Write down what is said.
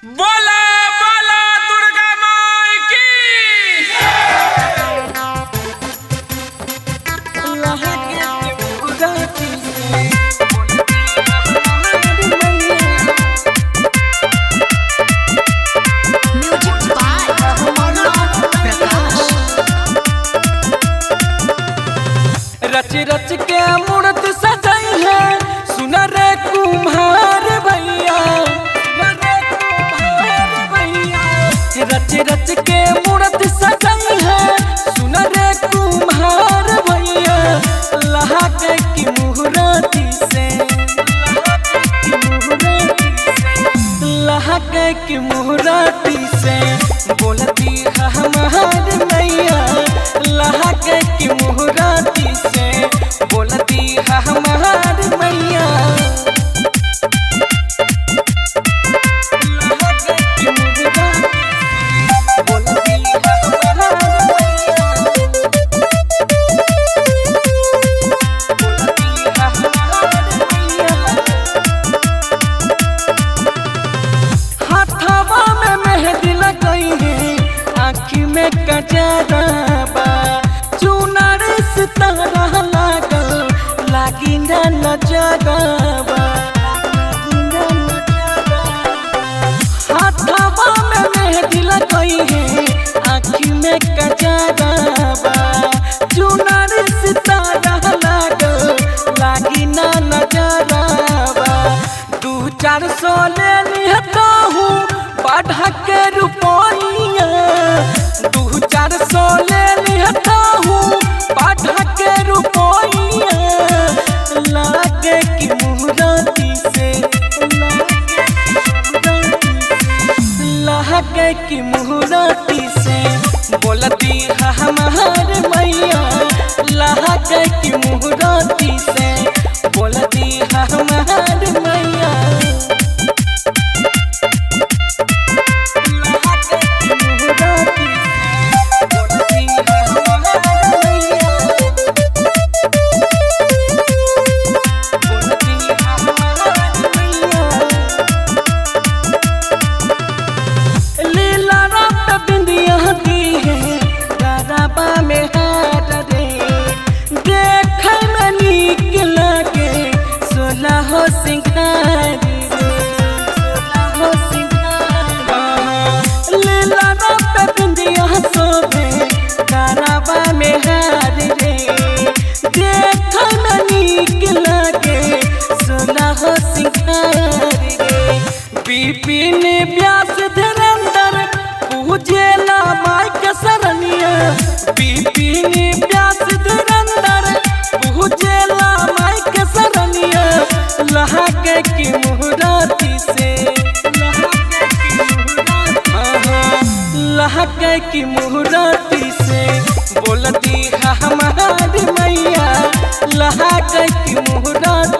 बोला बोला दुर्गा माई की। रच रच के मूर्त सजाई है सुना रे कुम्हार भैया, रच रच के मूर्त सजाई है सुना रे कुम्हार भैया। लहके की मुहूर्ती से, लहके की मुहूर्ती से बोलती है हमार मैया। लहके की मुहूर्ती से बोलती है हमार मैया। हाथवा में मेहंदी लगाई है, आँखी में कजरवा, चुनर सितारा लागल लागी न नजरवा। हाथवा में मेहंदी लगाई है, आँखी में कजरवा, चुनर सितारा लागल लागी न नजरवा। 2-400 ले लिहता हूँ बढ़ा के रुपया, 2-400 ले लिहता हूँ बढ़ा के रुपया। लागे की मुहूर्ती से, लागे की मुहूर्ती से बोलती है हमार मैया। लागे की मुहूर्ती से बोलती है हमार मैया। बिपिन व्यास धीरेंद्र पूजेला माई के शरणिया। बिपिन व्यास धीरेंद्र पूजेला माई के शरणिया। लहके की मुहूर्ती से, लहके की मुहूर्ती से बोलती है हमारी मैया। लहके की मुहूर्ती